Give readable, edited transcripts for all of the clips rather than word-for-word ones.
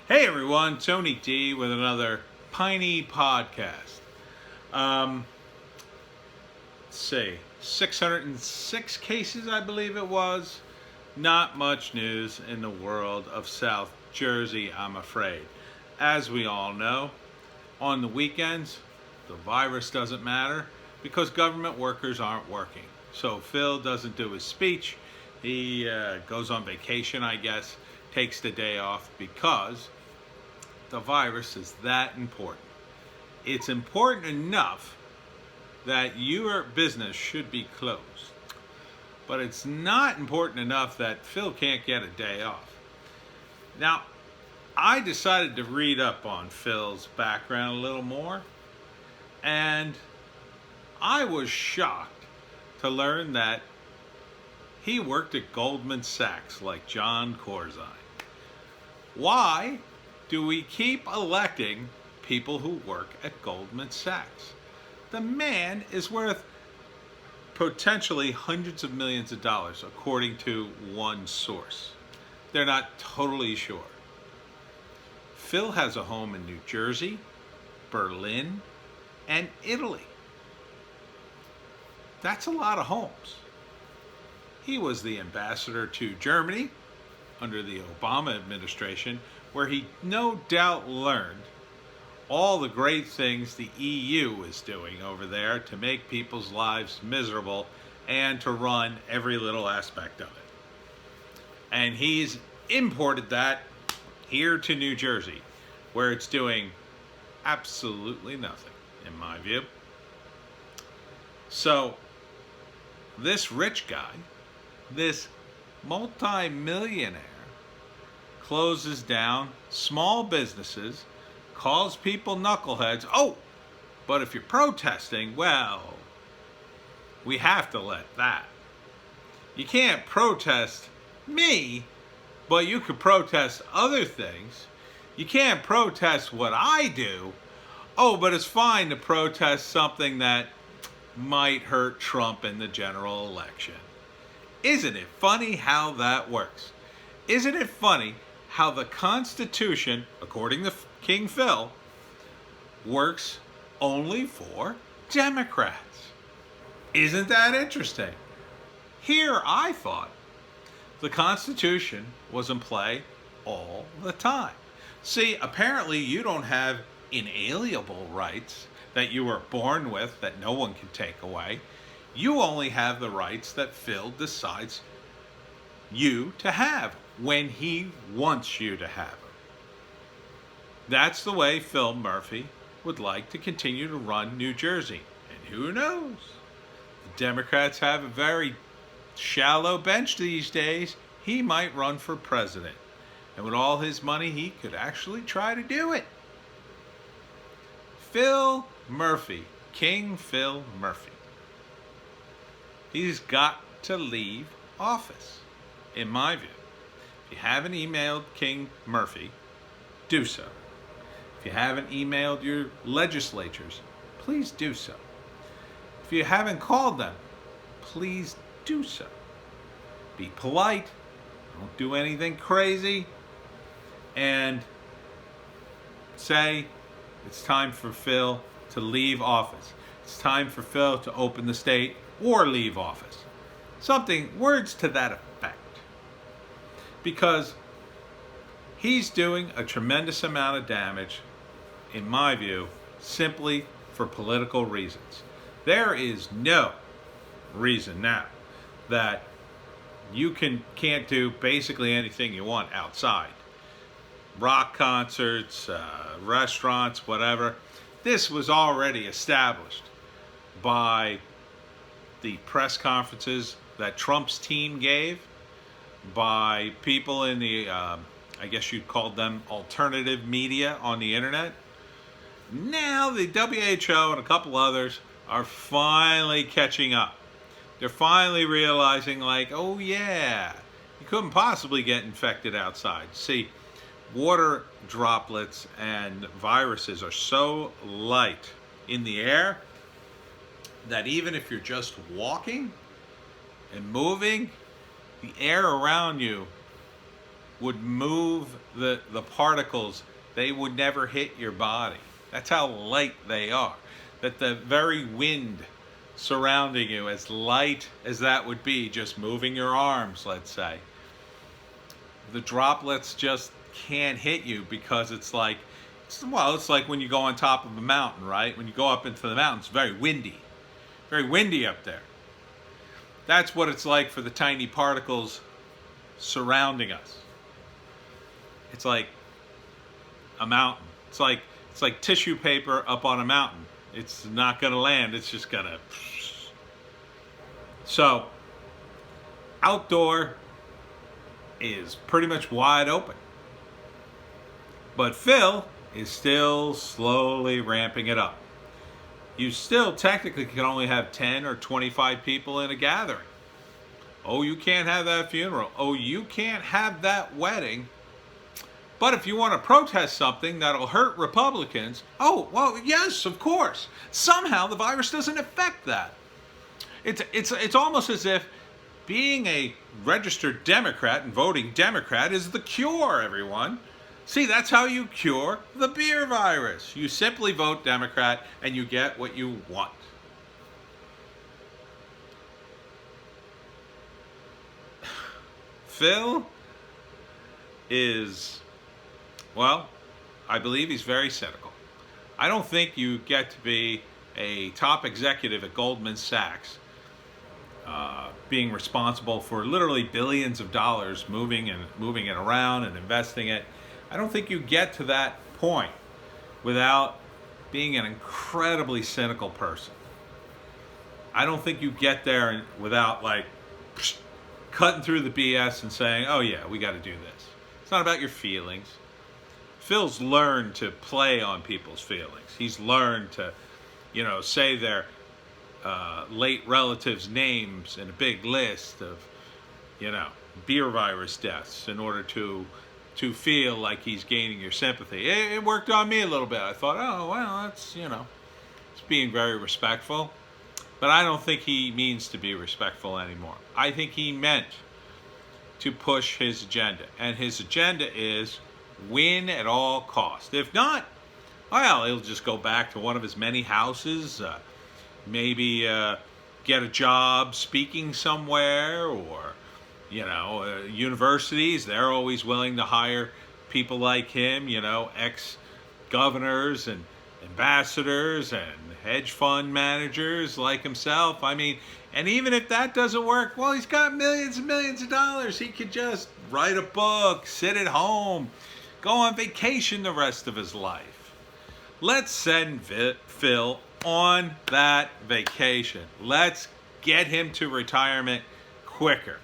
Hey everyone, Tony D with another Piney podcast. Let's see, 606 cases, I believe it was. Not much news in the world of South Jersey, I'm afraid. As we all know, on the weekends, the virus doesn't matter because government workers aren't working. So Phil doesn't do his speech. He goes on vacation, I guess, takes the day off because the virus is that important. It's important enough that your business should be closed. But it's not important enough that Phil can't get a day off. Now, I decided to read up on Phil's background a little more, and I was shocked to learn that he worked at Goldman Sachs like John Corzine. Why do we keep electing people who work at Goldman Sachs? The man is worth potentially hundreds of millions of dollars, according to one source. They're not totally sure. Phil has a home in New Jersey, Berlin, and Italy. That's a lot of homes. He was the ambassador to Germany under the Obama administration, where he no doubt learned all the great things the EU is doing over there to make people's lives miserable and to run every little aspect of it. And he's imported that here to New Jersey, where it's doing absolutely nothing, in my view. So, this rich guy, this multi-millionaire, closes down small businesses, calls people knuckleheads. Oh, but if you're protesting, well, we have to let that. You can't protest me, but you could protest other things. You can't protest what I do. Oh, but it's fine to protest something that might hurt Trump in the general election. Isn't it funny how that works? Isn't it funny how the Constitution, according to King Phil, works only for Democrats? Isn't that interesting? Here, I thought the Constitution was in play all the time. See, apparently you don't have inalienable rights that you were born with that no one can take away. You only have the rights that Phil decides you to have when he wants you to have them. That's the way Phil Murphy would like to continue to run New Jersey. And who knows? The Democrats have a very shallow bench these days. He might run for president. And with all his money, he could actually try to do it. Phil Murphy, King Phil Murphy. He's got to leave office, in my view. If you haven't emailed King Murphy, do so. If you haven't emailed your legislatures, please do so. If you haven't called them, please do so. Be polite, don't do anything crazy, and say it's time for Phil to leave office. It's time for Phil to open the state or leave office. Words to that effect. Because he's doing a tremendous amount of damage, in my view, simply for political reasons. There is no reason now that you can't do basically anything you want outside. Rock concerts, restaurants, whatever. This was already established by the press conferences that Trump's team gave, by people in the, I guess you'd call them alternative media on the internet. Now the WHO and a couple others are finally catching up. They're finally realizing, like, oh yeah, you couldn't possibly get infected outside. See, water droplets and viruses are so light in the air that even if you're just walking and moving, the air around you would move the particles, they would never hit your body. That's how light they are. That the very wind surrounding you, as light as that would be, just moving your arms, let's say, the droplets just can't hit you because it's like, well, it's like when you go on top of a mountain, right? When you go up into the mountains, it's very windy up there. That's what it's like for the tiny particles surrounding us. It's like a mountain. It's like tissue paper up on a mountain. It's not going to land. It's just going to. So, outdoor is pretty much wide open. But Phil is still slowly ramping it up. You still technically can only have 10 or 25 people in a gathering. Oh, you can't have that funeral. Oh, you can't have that wedding. But if you want to protest something that'll hurt Republicans, oh, well, yes, of course. Somehow the virus doesn't affect that. It's almost as if being a registered Democrat and voting Democrat is the cure, everyone. See, that's how you cure the beer virus. You simply vote Democrat and you get what you want. Phil is, well, I believe he's very cynical. I don't think you get to be a top executive at Goldman Sachs, being responsible for literally billions of dollars, moving it around and investing it. I don't think you get to that point without being an incredibly cynical person. I don't think you get there without cutting through the BS and saying, oh yeah, we got to do this. It's not about your feelings. Phil's learned to play on people's feelings. He's learned to, say their late relatives' names in a big list of, beer virus deaths in order to feel like he's gaining your sympathy. It worked on me a little bit. I thought, oh, well, that's, it's being very respectful. But I don't think he means to be respectful anymore. I think he meant to push his agenda. And his agenda is win at all costs. If not, well, he'll just go back to one of his many houses, maybe get a job speaking somewhere, or, universities, they're always willing to hire people like him, ex-governors and ambassadors and hedge fund managers like himself. I mean, and even if that doesn't work, well, he's got millions and millions of dollars. He could just write a book, sit at home, go on vacation the rest of his life. Let's send Phil on that vacation. Let's get him to retirement quicker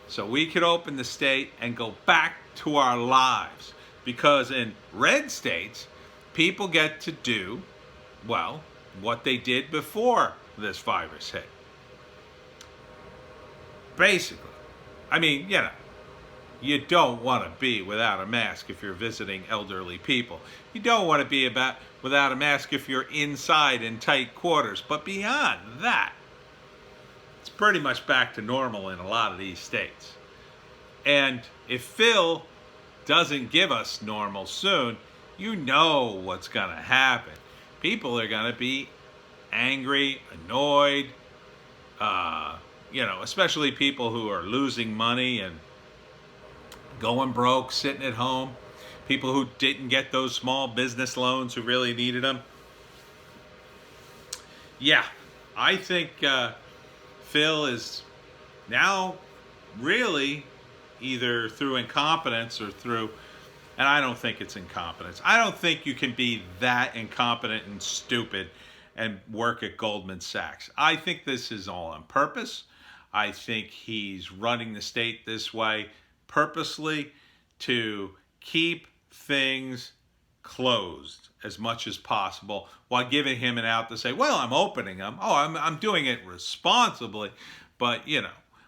so we could open the state and go back to our lives. Because in red states, people get to do, well, what they did before this virus hit. Basically. I mean, you don't want to be without a mask if you're visiting elderly people. You don't want to be without a mask if you're inside in tight quarters. But beyond that, it's pretty much back to normal in a lot of these states. And if Phil doesn't give us normal soon, you know what's going to happen. People are going to be angry, annoyed, especially people who are losing money and going broke, sitting at home, people who didn't get those small business loans who really needed them. Yeah, I think Phil is now really either through incompetence or through, and I don't think it's incompetence. I don't think you can be that incompetent and stupid and work at Goldman Sachs. I think this is all on purpose. I think he's running the state this way purposely to keep things closed as much as possible while giving him an out to say, well, I'm opening them. Oh, I'm doing it responsibly, but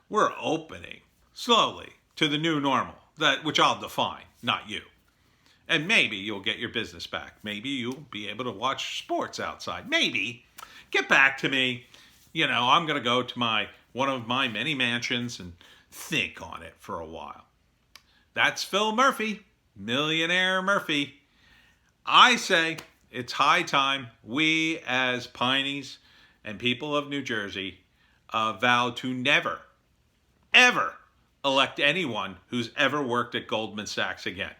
we're opening slowly to the new normal, which I'll define, not you. And maybe you'll get your business back. Maybe you'll be able to watch sports outside. Maybe. Get back to me. I'm going to go to one of my many mansions and think on it for a while. That's Phil Murphy, Millionaire Murphy. I say it's high time we, as Pineys and people of New Jersey, vow to never, ever elect anyone who's ever worked at Goldman Sachs again.